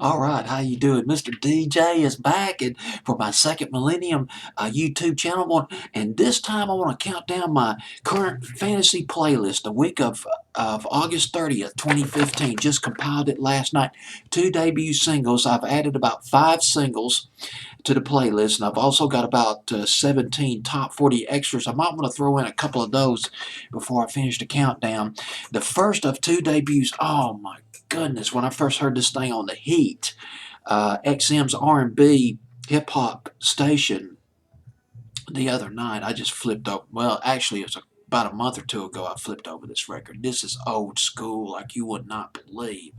All right, how you doing? Mr. DJ is back and for my second Millennium YouTube channel. And this time I want to count down my current fantasy playlist, the week of August 30th, 2015. Just compiled it last night. 2 debut singles. I've added about 5 singles to the playlist, and I've also got about 17 top 40 extras. I might want to throw in a couple of those before I finish the countdown. The first of 2 debuts, oh my goodness, when I first heard this thing on the Heat, XM's R&B hip-hop station the other night, I just flipped over. Well, actually, it was about a month or two ago I flipped over this record. This is old school like you would not believe.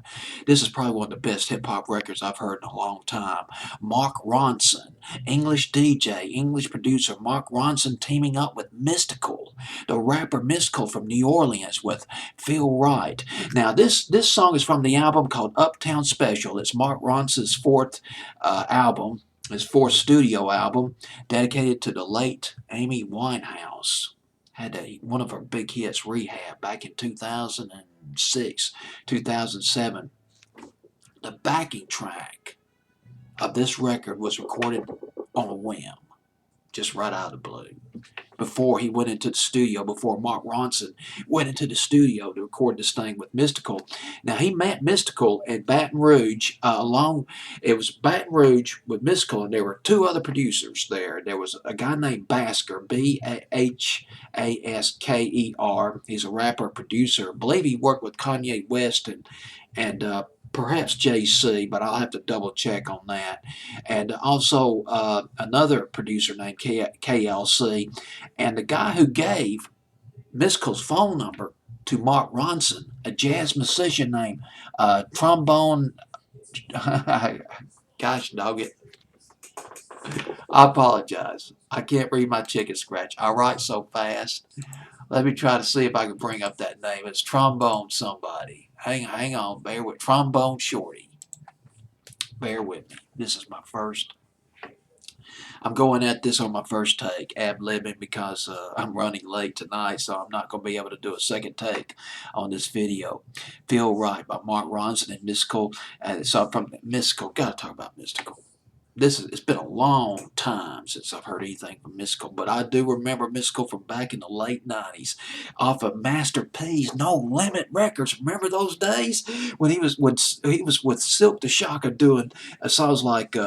This is probably one of the best hip-hop records I've heard in a long time. Mark Ronson, English DJ, English producer Mark Ronson teaming up with Mystical, the rapper Mystical from New Orleans with Feel Right. Now, this song is from the album called Uptown Special. It's Mark Ronson's fourth album, his fourth studio album, dedicated to the late Amy Winehouse. Had one of her big hits, Rehab, back in 2006, 2007. The backing track of this record was recorded on a whim, just right out of the blue. Before he went into the studio, before Mark Ronson went into the studio to record this thing with Mystical. Now, he met Mystical at Baton Rouge it was Baton Rouge with Mystical, and there were 2 other producers there. There was a guy named Basker, Bhasker. He's a rapper, producer. I believe he worked with Kanye West and perhaps JC, but I'll have to double check on that. And also another producer named KLC. And the guy who gave Mystical's phone number to Mark Ronson, a jazz musician named Trombone. Gosh, dog it. I apologize. I can't read my chicken scratch. I write so fast. Let me try to see if I can bring up that name. It's Trombone somebody. Hang on. Bear with Trombone Shorty. Bear with me. This is my first. I'm going at this on my first take, ad-libbing, because I'm running late tonight, so I'm not going to be able to do a second take on this video. Feel Right by Mark Ronson and Mystical. So from Mystical, got to talk about Mystical. It's been a long time since I've heard anything from Mystical, but I do remember Mystical from back in the late 90s off of Master P's No Limit Records. Remember those days when he was with Silk the Shocker doing songs like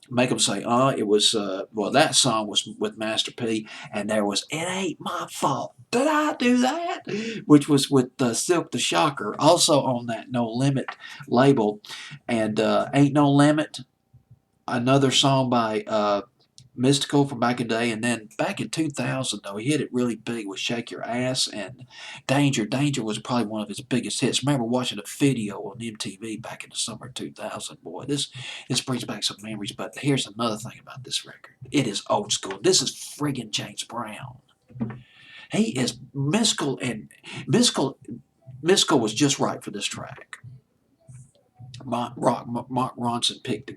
Make Them Say, it was, that song was with Master P, and there was It Ain't My Fault. Did I do that? Which was with Silk the Shocker, also on that No Limit label. And Ain't No Limit, another song by Mystical from back in the day. And then back in 2000, though, he hit it really big with Shake Your Ass and Danger. Danger was probably one of his biggest hits. I remember watching a video on MTV back in the summer of 2000. Boy, this brings back some memories. But here's another thing about this record. It is old school. This is friggin' James Brown. He is Mystical, and Mystical was just right for this track. Mark Ronson picked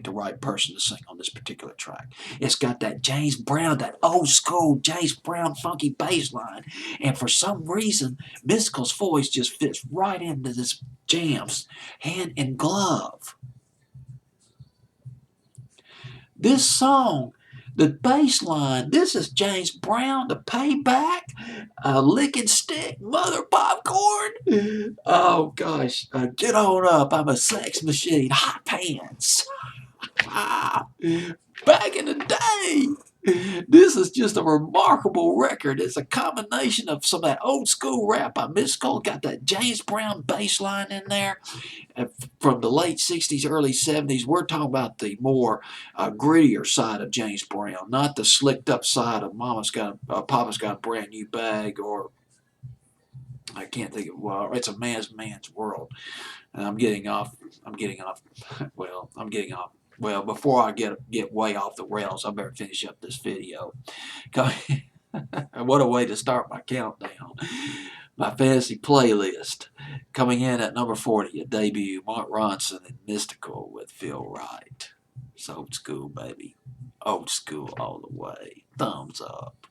the right person to sing on this particular track. It's got that James Brown, that old school James Brown funky bass line, and for some reason, Mystical's voice just fits right into this jams, hand in glove. This song, the bass line, this is James Brown, the Payback, Lick and Stick, Mother Popcorn. Oh gosh, get on up, I'm a sex machine, hot pants. Back in the day. This is just a remarkable record. It's a combination of some of that old school rap by Mystical, got that James Brown bass line in there from the late 60s, early 70s. We're talking about the more grittier side of James Brown, not the slicked up side of Papa's Got a Brand New Bag, or I can't think of, well, it's a man's world. And I'm getting off. Well, before I get way off the rails, I better finish up this video. What a way to start my countdown. My fantasy playlist. Coming in at number 40, a debut, Mark Ronson and Mystical with Feel Right. It's old school, baby. Old school all the way. Thumbs up.